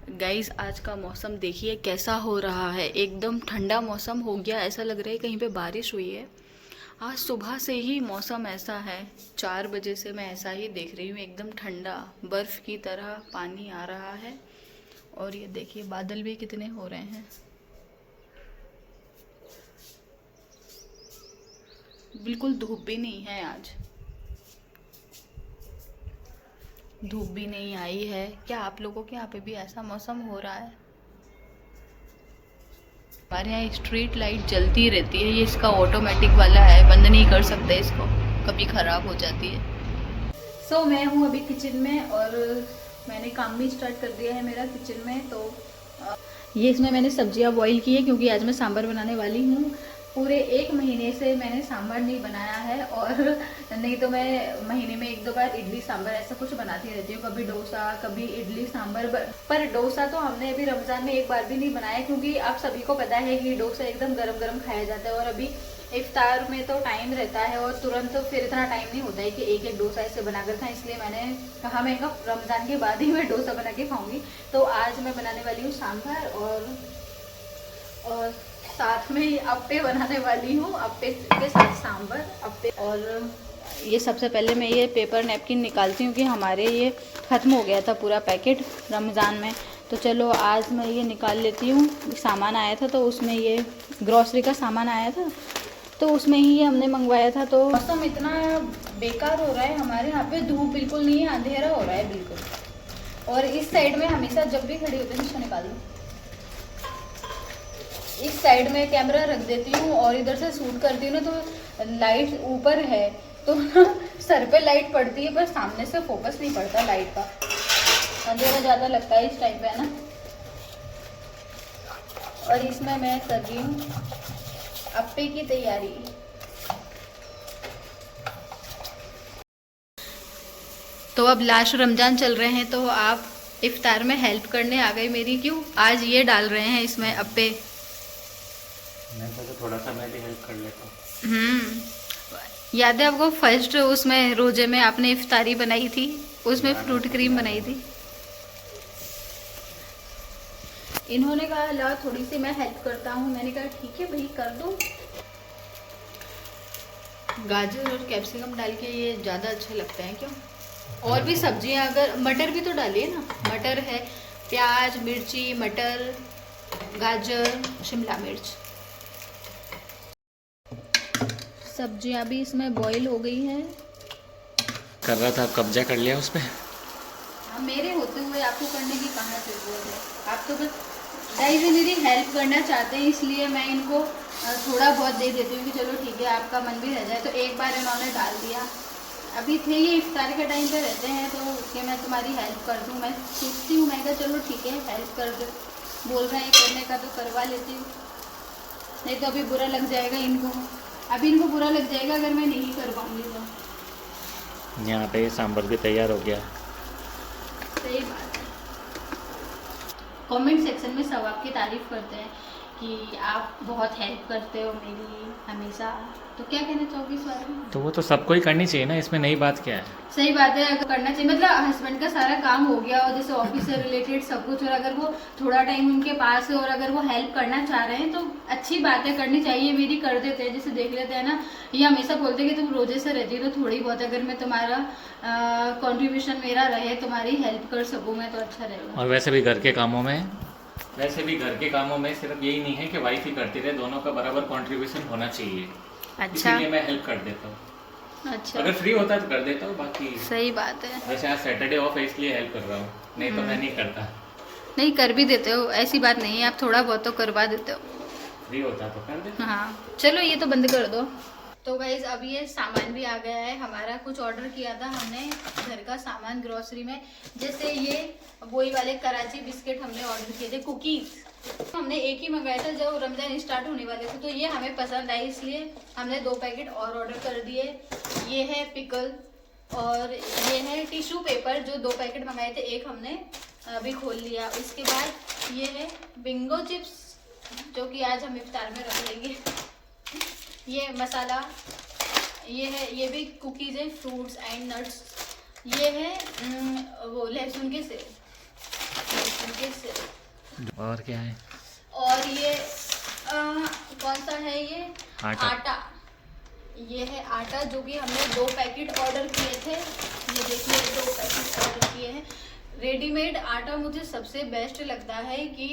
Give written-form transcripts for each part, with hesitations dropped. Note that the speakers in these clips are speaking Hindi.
गाइस आज का मौसम देखिए कैसा हो रहा है। एकदम ठंडा मौसम हो गया, ऐसा लग रहा है कहीं पे बारिश हुई है। आज सुबह से ही मौसम ऐसा है, 4 बजे से मैं ऐसा ही देख रही हूँ। एकदम ठंडा बर्फ़ की तरह पानी आ रहा है। और ये देखिए बादल भी कितने हो रहे हैं। बिल्कुल धूप भी नहीं है आज, धूप भी नहीं आई है। क्या आप लोगों के यहाँ पे भी ऐसा मौसम हो रहा है? हमारे यहाँ स्ट्रीट लाइट जलती रहती है। ये इसका ऑटोमेटिक वाला है, बंद नहीं कर सकते इसको, कभी ख़राब हो जाती है। मैं हूँ अभी किचन में और मैंने काम भी स्टार्ट कर दिया है मेरा किचन में। तो ये इसमें मैंने सब्जियां बॉईल की है क्योंकि आज मैं सांभर बनाने वाली हूँ। पूरे 1 महीने से मैंने सांभर नहीं बनाया है, और नहीं तो मैं महीने में 1-2 बार इडली सांभर ऐसा कुछ बनाती रहती हूँ। कभी डोसा, कभी इडली सांभर। पर डोसा तो हमने अभी रमज़ान में एक बार भी नहीं बनाया, क्योंकि आप सभी को पता है कि डोसा एकदम गरम गरम खाया जाता है, और अभी इफ्तार में तो टाइम रहता है और तुरंत तो फिर इतना टाइम नहीं होता है कि एक एक डोसा ऐसे बनाकर खाएं। इसलिए मैंने कहा मैं रमज़ान के बाद ही मैं डोसा बना के खाऊंगी। तो आज मैं बनाने वाली हूँ सांभर, और साथ में अप्पे बनाने वाली हूँ। अप्पे के साथ सांभर, अप्पे। और ये सबसे पहले मैं ये पेपर नैपकिन निकालती हूँ कि हमारे ये ख़त्म हो गया था पूरा पैकेट रमज़ान में। तो चलो आज मैं ये निकाल लेती हूँ। सामान आया था तो उसमें ये ग्रॉसरी का सामान आया था, तो उसमें ही हमने मंगवाया था। तो मौसम इतना बेकार हो रहा है हमारे यहाँ पे, धूप बिल्कुल नहीं है, अंधेरा हो रहा है बिल्कुल। और इस साइड में हमेशा जब भी खड़ी होती हूँ, इसको निकाल दूँ, इस साइड में कैमरा रख देती हूँ और इधर से शूट करती हूँ ना, तो लाइट ऊपर है तो ना सर पे लाइट पड़ती है, पर सामने से फोकस नहीं पड़ता लाइट का, अंधेरा ज़्यादा लगता है इस टाइम पे, है ना। और इसमें मैं कर रही हूँ अप्पे की तैयारी। तो अब लास्ट रमज़ान चल रहे हैं, तो आप इफ्तार में हेल्प करने आ गए मेरी। क्यों आज ये डाल रहे हैं इसमें अप्पे? मैं तो थोड़ा सा मैं भी हेल्प कर लेता हूँ। याद है आपको फर्स्ट उसमें रोजे में आपने इफ्तारी बनाई थी, उसमें फ्रूट क्रीम बनाई थी। इन्होंने कहा ला थोड़ी सी मैं हेल्प करता हूँ, मैंने कहा ठीक है भाई कर दो। गाजर और कैप्सिकम डाल के ये ज़्यादा अच्छे लगते हैं क्यों? और भी सब्जियां, अगर मटर भी तो डालिए ना, मटर है, प्याज, मिर्ची, मटर, गाजर, शिमला मिर्च। सब्जियां भी इसमें बॉईल हो गई हैं। कर रहा था, कब्जा कर लिया उस पर। मेरे होते हुए आपको करने की कहाँ जरूरत है? आप तो बस गाइस मेरी हेल्प करना चाहते हैं, इसलिए मैं इनको थोड़ा बहुत दे देती हूँ कि चलो ठीक है आपका मन भी रह जाए। तो एक बार इन्होंने डाल दिया। अभी थे ये इफ्तार के टाइम पे रहते हैं, तो कि मैं तुम्हारी हेल्प कर दूँ, मैं सोचती हूँ, मैं कहा चलो ठीक है हेल्प कर दो, बोल रहे हैं करने का तो करवा लेती हूँ, नहीं तो अभी बुरा लग जाएगा इनको। अभी इनको बुरा लग जाएगा अगर मैं नहीं कर पाऊँगी तो। यहाँ पे सांभर भी तैयार हो गया। सही बात है। कमेंट सेक्शन में सब आपकी तारीफ़ करते हैं कि आप बहुत हेल्प करते हो मेरी हमेशा। तो क्या कहना चाहोगे इस बारे में? तो वो तो सबको ही करनी चाहिए ना, इसमें नई बात क्या है। सही बात है, अगर करना चाहिए। मतलब हस्बैंड का सारा काम हो गया और जैसे ऑफिस से रिलेटेड सब कुछ, और अगर वो थोड़ा टाइम उनके पास है और अगर वो हेल्प करना चाह रहे हैं तो अच्छी बात है, करनी चाहिए। मेरी कर देते हैं, जैसे देख लेते हैं ना, ये हमेशा बोलते हैं कि तुम रोजे से रहती हो तो थोड़ी बहुत अगर मैं तुम्हारा कॉन्ट्रीब्यूशन मेरा रहे, तुम्हारी हेल्प कर सकूँ मैं, तो अच्छा रहेगा। और वैसे भी घर के कामों में सिर्फ यही नहीं है कि वाइफ ही करती रहे, दोनों का बराबर कंट्रीब्यूशन होना चाहिए। अच्छा, इसीलिए मैं हेल्प कर देता हूँ। अच्छा, अगर फ्री होता तो कर देता हूँ, बाकी सही बात है। वैसे आज सैटरडे ऑफ है इसलिए हेल्प कर रहा हूँ, नहीं तो मैं नहीं करता। नहीं कर भी देते हो, ऐसी बात नहीं है, आप थोड़ा बहुत तो करवा देते हो। फ्री होता तो कर देता। हाँ चलो ये तो बंद कर दो। तो गाइज अब ये सामान भी आ गया है हमारा। कुछ ऑर्डर किया था हमने घर का सामान ग्रोसरी में, जैसे ये वही वाले कराची बिस्किट हमने ऑर्डर किए थे, कुकीज़ हमने एक ही मंगाया था जब रमजान स्टार्ट होने वाले थे, तो ये हमें पसंद आई इसलिए हमने 2 पैकेट और ऑर्डर कर दिए। ये है पिकल और ये है टिश्यू पेपर, जो 2 पैकेट मंगाए थे, एक हमने अभी खोल लिया। इसके बाद ये है बिंगो चिप्स, जो कि आज हम इफ्तार में रख लेंगे। ये मसाला, ये है, ये भी कुकीज़ है, फ्रूट्स एंड नट्स। ये है वो लहसुन के सेव, लहसुन ये से। और क्या है? और ये कौन सा है ये? आटा। ये है आटा जो कि हमने 2 पैकेट ऑर्डर किए थे। ये देखिए 2 पैकेट ऑर्डर किए हैं। रेडीमेड आटा मुझे सबसे बेस्ट लगता है कि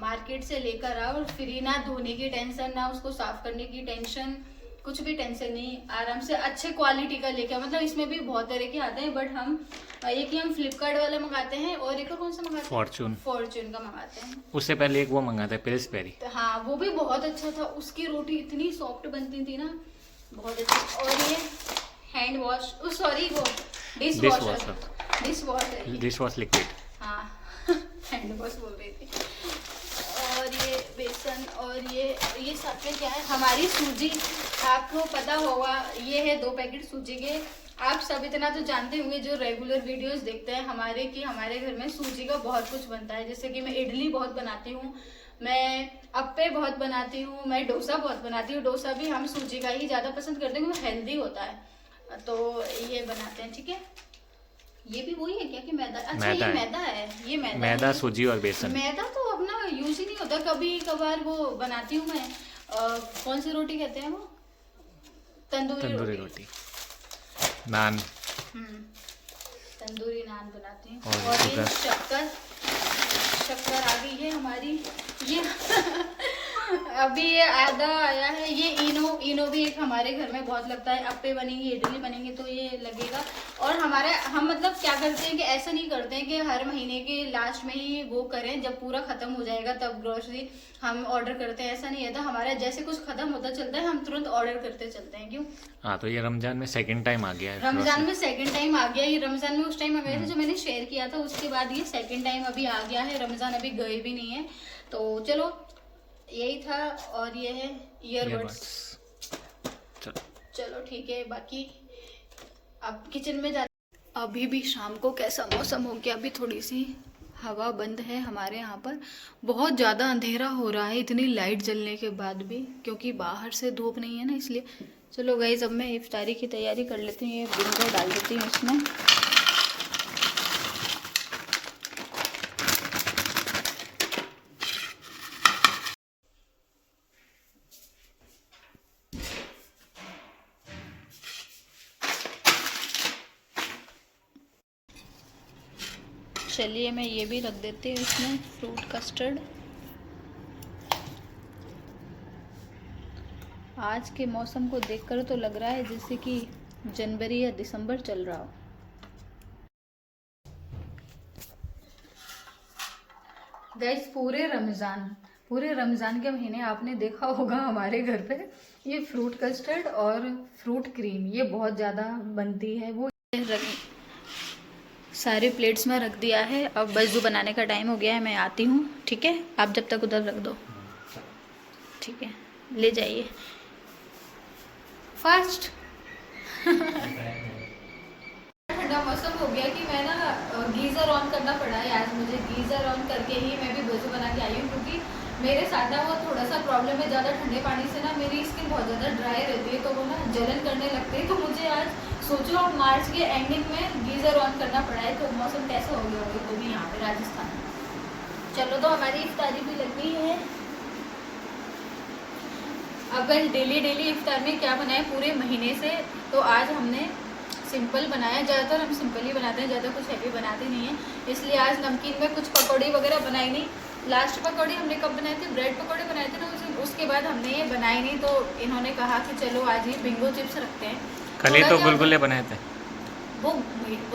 मार्केट से लेकर आओ और फ्री, ना धोने की टेंशन, ना उसको साफ करने की टेंशन, कुछ भी टेंशन नहीं, आराम से अच्छे क्वालिटी का लेके। मतलब इसमें भी बहुत तरह के आते हैं, बट हम एक ही हम फ्लिपकार्ट वाला मंगाते हैं और एक और कौन सा मंगाते हैं? फॉर्चून का मंगाते हैं। उससे पहले एक वो मंगाता है पिल्सबेरी। हाँ वो भी बहुत अच्छा था, उसकी रोटी इतनी सॉफ्ट बनती थी ना, बहुत अच्छी। और ये हैंड वॉश, सॉरी वो डिश वॉश लिक्विड। हाँ हैंड वॉश बोल रही थी। और ये बेसन, और ये साथ में क्या है? हमारी सूजी। आपको पता होगा ये है 2 पैकेट सूजी के। आप सब इतना तो जानते होंगे जो रेगुलर वीडियोस देखते हैं हमारे, कि हमारे घर में सूजी का बहुत कुछ बनता है। जैसे कि मैं इडली बहुत बनाती हूँ, मैं अप्पे बहुत बनाती हूँ, मैं डोसा बहुत बनाती हूँ। डोसा भी हम सूजी का ही ज़्यादा पसंद करते हैं, वो हेल्दी होता है, तो ये बनाते हैं। ठीक है, ये भी वही है क्या कि मैदा? अच्छा ये मैदा है, ये मैदा सूजी और बेसन। मैदा तो अपना यूज ही नहीं होता, कभी कभार वो बनाती हूँ मैं। कौन सी रोटी कहते हैं वो? तंदूरी रोटी, नान। तंदूरी नान बनाती हूँ। और ये शक्कर आ गई है हमारी। ये अभी ये आधा आया है। ये इनो भी एक हमारे घर में बहुत लगता है। अप्पे बनेंगे, इडली बनेंगे तो ये लगेगा। और हम मतलब क्या करते हैं कि ऐसा नहीं करते हैं कि हर महीने के लास्ट में ही वो करें, जब पूरा खत्म हो जाएगा तब ग्रोसरी हम ऑर्डर करते हैं। ऐसा नहीं है, तो हमारा जैसे कुछ खत्म होता चलता है हम तुरंत ऑर्डर करते चलते हैं। क्यों? हाँ, तो ये रमजान में सेकंड टाइम आ गया है। रमजान में सेकंड टाइम आ गया। ये रमजान में उस टाइम आ गया था जो मैंने शेयर किया था, उसके बाद ये सेकंड टाइम अभी आ गया है। रमजान अभी गए भी नहीं है, तो चलो यही था। और ये है ईयरबड्स। चलो ठीक है, बाकी अब किचन में जा। अभी भी शाम को कैसा मौसम हो गया, अभी थोड़ी सी हवा बंद है हमारे यहाँ पर। बहुत ज़्यादा अंधेरा हो रहा है इतनी लाइट जलने के बाद भी, क्योंकि बाहर से धूप नहीं है ना, इसलिए। चलो गाइस, अब मैं इफ्तारी की तैयारी कर लेती हूँ। ये बिंगो डाल देती हूँ इसमें। चलिए मैं ये भी रख देती हूँ इसमें, फ्रूट कस्टर्ड। आज के मौसम को देखकर तो लग रहा है जैसे कि जनवरी या दिसंबर चल रहा हो। गाइस, पूरे रमज़ान के महीने आपने देखा होगा हमारे घर पे ये फ्रूट कस्टर्ड और फ्रूट क्रीम ये बहुत ज़्यादा बनती है। वो सारे प्लेट्स में रख दिया है। अब बस जो बनाने का टाइम हो गया है, मैं आती हूँ। ठीक है, आप जब तक उधर रख दो। ठीक है, ले जाइए फास्ट। ठंडा मौसम हो गया कि मैं ना गीज़र ऑन करना पड़ा है आज मुझे। गीज़र ऑन करके ही मैं भी वज़ू बना के आई हूँ, क्योंकि मेरे साथ ना वो थोड़ा सा प्रॉब्लम है। ज़्यादा ठंडे पानी से ना मेरी स्किन बहुत ज़्यादा ड्राई रहती है, तो वो ना जलन करने लगती है। तो मुझे आज सोचो अब मार्च के एंडिंग में गीज़र ऑन करना पड़ा है। तो मौसम कैसा हो गया होगा, तो भी यहाँ पे राजस्थान। चलो, तो हमारी इफ्तारी भी लग गई है। अगर डेली इफ्तार में क्या बनाए पूरे महीने से, तो आज हमने सिंपल बनाया। ज़्यादातर हम सिंपल ही बनाते हैं, ज़्यादा कुछ हैवी बनाते नहीं हैं। इसलिए आज नमकीन में कुछ पकौड़ी वगैरह बनाई नहीं। लास्ट पकौड़ी हमने कब बनाए थे? ब्रेड पकौड़े बनाए थे ना, उसके बाद हमने ये बनाई नहीं। तो इन्होंने कहा कि चलो आज ही बिंगो चिप्स रखते हैं। कल ही तो गुलगुले बनाए थे। वो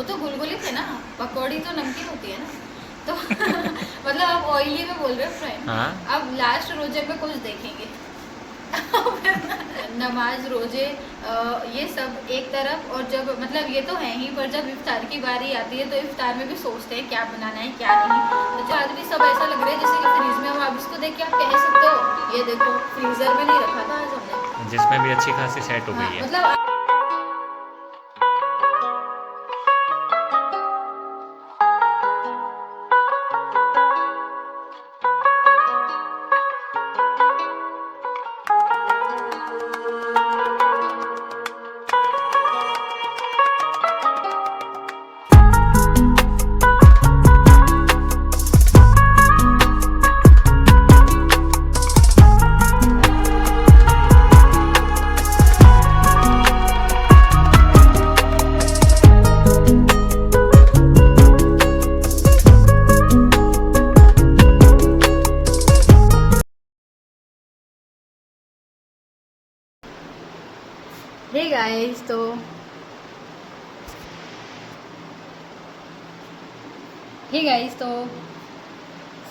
तो गुलगुले थे ना, पकौड़ी तो नमकीन होती है ना। तो मतलब आप ऑयली में बोल रहे हो फ्रेंड। हाँ? अब लास्ट रोजे में कुछ देखेंगे। नमाज, रोजे, ये सब एक तरफ, और जब मतलब ये तो है ही, पर जब इफ्तार की बारी आती है तो इफ्तार में भी सोचते हैं क्या बनाना है क्या नहीं। तो आज भी सब ऐसा लग रहा है जैसे कि फ्रीज में हो। आप इसको देख के आप कह सकते हो, ये देखो फ्रीजर में नहीं रखा था आज हमने, जिसमें भी अच्छी खासी सेट हो गई है। मतलब गाइस तो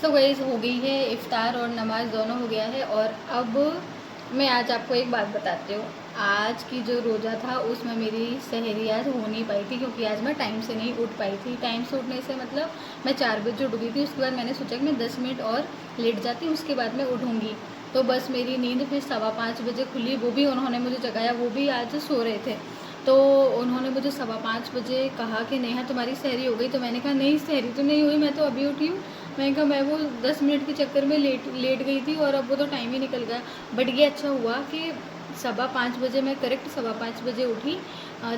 सो गाइस हो गई है इफ्तार और नमाज दोनों हो गया है। और अब मैं आज आपको एक बात बताती हूँ। आज की जो रोज़ा था उसमें मेरी सहरी आज हो नहीं पाई थी, क्योंकि आज मैं टाइम से नहीं उठ पाई थी। टाइम से उठने से मतलब मैं 4 बजे उठ गई थी। उसके बाद मैंने सोचा कि मैं 10 मिनट और लेट जाती हूँ, उसके बाद मैं उठूँगी। तो बस मेरी नींद फिर 5:15 बजे खुली। वो भी उन्होंने मुझे जगाया, वो भी आज सो रहे थे। तो उन्होंने मुझे 5:15 बजे कहा कि नेहा तुम्हारी सहरी हो गई। तो मैंने कहा नहीं, सहरी तो नहीं हुई, मैं तो अभी उठी हूँ। मैंने कहा मैं वो 10 मिनट के चक्कर में लेट गई थी और अब वो तो टाइम ही निकल गया। बट ये अच्छा हुआ कि 5:15 बजे मैं करेक्ट 5:15 बजे उठी।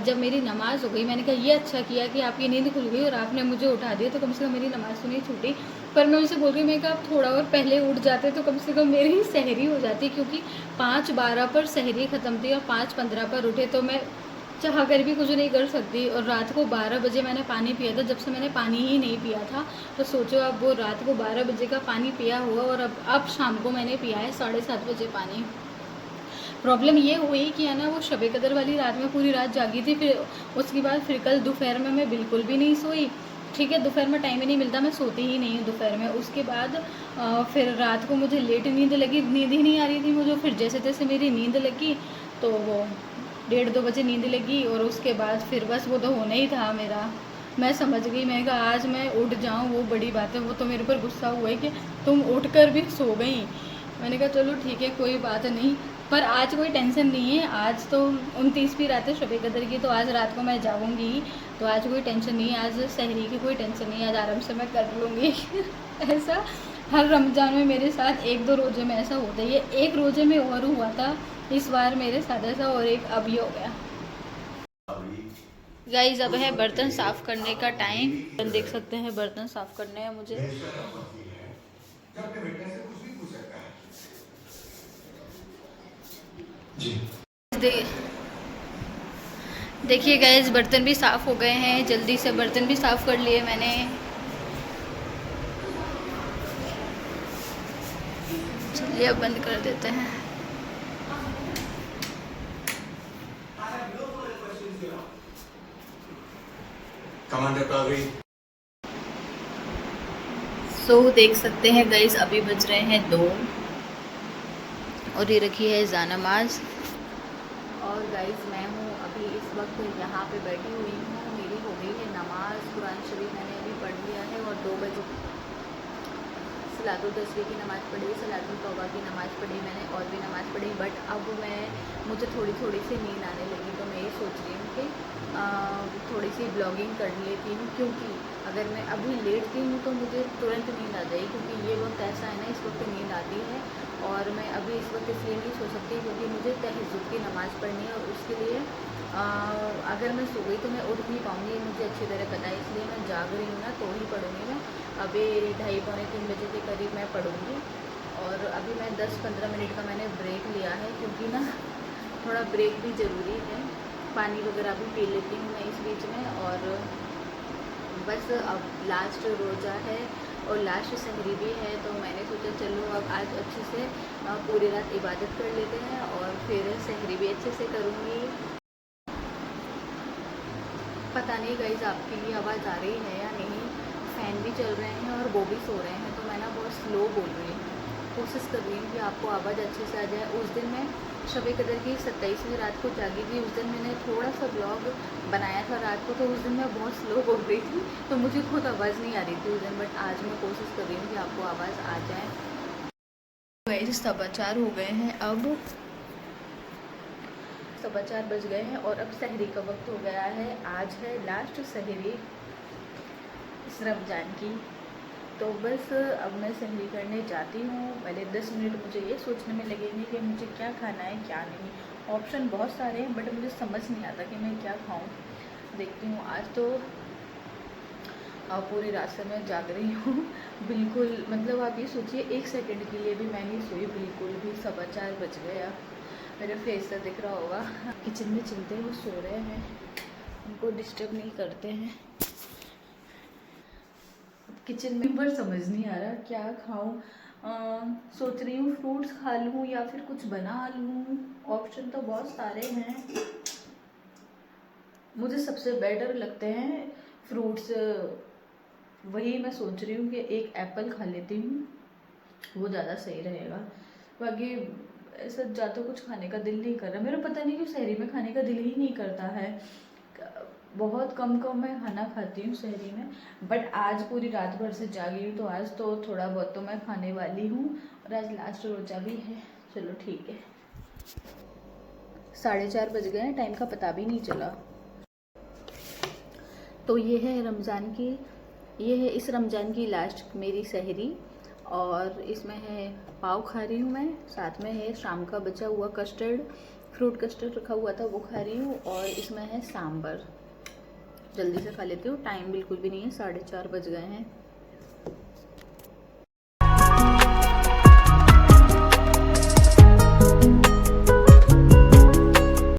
जब मेरी नमाज़ हो गई, मैंने कहा ये अच्छा किया कि आपकी नींद खुल गई और आपने मुझे उठा दिया, तो कम से कम मेरी नमाज़ तो नहीं छूटी। पर मैं उनसे बोल रही, मैं कहा आप थोड़ा और पहले उठ जाते तो कम से कम मेरी सहरी हो जाती, क्योंकि 5:12 पर सहरी ख़त्म थी और 5:15 पर उठे, तो मैं चाह कर भी कुछ नहीं कर सकती। और रात को 12 बजे मैंने पानी पिया था, जब से मैंने पानी ही नहीं पिया था। तो सोचो अब वो रात को 12 बजे का पानी पिया हुआ और अब शाम को मैंने पिया है 7:30 बजे पानी। प्रॉब्लम ये हुई कि है ना, वो शब कदर वाली रात में पूरी रात जागी थी। फिर उसके बाद फिर कल दोपहर में मैं बिल्कुल भी नहीं सोई। ठीक है, दोपहर में टाइम ही नहीं मिलता, मैं सोती ही नहीं हूँ दोपहर में। उसके बाद फिर रात को मुझे लेट नींद लगी, नींद ही नहीं आ रही थी मुझे। फिर जैसे तैसे मेरी नींद लगी, तो वो 1:30-2 बजे नींद लगी। और उसके बाद फिर बस वो तो होना ही था मेरा। मैं समझ गई, मैं कहा आज मैं उठ जाऊँ वो बड़ी बात है। वो तो मेरे ऊपर गुस्सा हुआ है कि तुम उठ कर भी सो गई। मैंने कहा चलो ठीक है, कोई बात नहीं। पर आज कोई टेंशन नहीं है। आज तो 29वीं रात है शब कदर की, तो आज रात को मैं जाऊँगी। तो आज कोई टेंशन नहीं है, आज सहरी की कोई टेंशन नहीं है, आज आराम से मैं कर लूँगी। ऐसा हर रमज़ान में मेरे साथ 1-2 रोज़े में ऐसा होता ही है। एक रोज़े में और हुआ था इस बार मेरे साथ ऐसा, और एक अभी हो गया। गाइस अब है बर्तन साफ़ करने का टाइम। देख सकते हैं बर्तन साफ़ करने हैं मुझे। देखिए गाइस बर्तन भी साफ़ हो गए हैं, जल्दी से बर्तन भी साफ़ कर लिए मैंने। चलिए अब बंद कर देते हैं। सो देख सकते हैं गाइस अभी बज रहे हैं 2 और ये रखी है जानमाज। और गाइस मैं हूँ अभी इस वक्त यहाँ पे बैठी हुई हूँ। मेरी हो गई है नमाज, कुरान शरीफ मैंने अभी पढ़ लिया है। और 2 बजे सलातुल तस्बीह की नमाज़ पढ़ी, सलातुल तौबा की नमाज़ पढ़ी मैंने, और भी नमाज़ पढ़ी। बट अब मुझे थोड़ी सी नींद आने लगी, तो मैं ये सोच रही हूँ कि थोड़ी सी ब्लॉगिंग कर लेती हूँ। क्योंकि अगर मैं अभी लेटती हूँ तो मुझे तुरंत नींद आ जाएगी, क्योंकि ये वक्त ऐसा है ना, इस वक्त नींद आती है। और मैं अभी इस वक्त इसलिए नहीं सो सकती क्योंकि मुझे तहज्जुद की नमाज़ पढ़नी है, और उसके लिए अगर मैं सो गई तो मैं उठ नहीं पाऊँगी, मुझे अच्छी तरह पता है। इसलिए मैं जाग रही हूँ ना, तो ही पढ़ूँगी मैं। अभी 2:30-3 बजे के करीब मैं पढ़ूँगी। और अभी मैं 10-15 मिनट का मैंने ब्रेक लिया है, क्योंकि ना थोड़ा ब्रेक भी ज़रूरी है। पानी वगैरह भी पी लेती हूँ मैं इस बीच में। और बस अब लास्ट रोज़ा है और लास्ट सहरी भी है, तो मैंने सोचा चलो अब आज अच्छे से पूरी रात इबादत कर लेते हैं और फिर सहरी भी अच्छे से करूँगी। पता नहीं गाइस आपकी आवाज़ आ रही है या नहीं। फ़ैन भी चल रहे हैं और वो भी सो रहे हैं, तो मैं ना बहुत स्लो बोल रही हूँ। कोशिश कर रही हूँ कि आपको आवाज़ अच्छे से आ जाए। उस दिन मैं शब कदर की 27वीं रात को जागी थी। उस दिन मैंने थोड़ा सा ब्लॉग बनाया था रात को, तो उस दिन मैं बहुत स्लो बोल रही थी, तो मुझे खुद आवाज़ नहीं आ रही थी उस दिन। बट आज मैं कोशिश कर रही हूँ कि आपको आवाज़ आ जाए। गाइस 4:15 हो गए हैं, अब 4:15 बज गए हैं और अब सहरी का वक्त हो गया है। आज है लास्ट सहरी इस रमज़ान की। तो बस अब मैं सहरी करने जाती हूँ। पहले 10 मिनट मुझे ये सोचने में लगेंगे कि मुझे क्या खाना है क्या नहीं। ऑप्शन बहुत सारे हैं बट मुझे समझ नहीं आता कि मैं क्या खाऊँ। देखती हूँ। आज तो पूरी रात से मैं जाग रही हूँ। बिल्कुल मतलब आप ये सोचिए 1 सेकंड के लिए भी मैं नहीं सोई बिल्कुल भी। 4:15 बज गया। मेरा फेस से दिख रहा होगा। किचन में चलते हैं, वो सो रहे हैं, उनको डिस्टर्ब नहीं करते हैं। किचन में पर समझ नहीं आ रहा क्या खाऊं। सोच रही हूँ फ्रूट्स खा लूँ या फिर कुछ बना लूँ। ऑप्शन तो बहुत सारे हैं। मुझे सबसे बेटर लगते हैं फ्रूट्स, वही मैं सोच रही हूँ कि एक एप्पल खा लेती हूँ, वो ज़्यादा सही रहेगा। बाकी ऐसा ज़्यादा कुछ खाने का दिल नहीं कर रहा मेरा, पता नहीं क्यों सहरी में खाने का दिल ही नहीं करता है। बहुत कम मैं खाना खाती हूँ सहरी में, बट आज पूरी रात भर से जागी हूँ तो आज तो थोड़ा बहुत तो मैं खाने वाली हूँ, और आज लास्ट रोजा भी है। चलो ठीक है, 4:30 बज गए हैं, टाइम का पता भी नहीं चला। तो ये है रमज़ान की, ये है इस रमज़ान की लास्ट मेरी सहरी, और इसमें है पाव खा रही हूँ मैं, साथ में है शाम का बचा हुआ कस्टर्ड, फ्रूट कस्टर्ड रखा हुआ था वो खा रही हूँ, और इसमें है सांभर। जल्दी से खा लेती हूँ, टाइम बिल्कुल भी नहीं है, 4:30 बज गए हैं।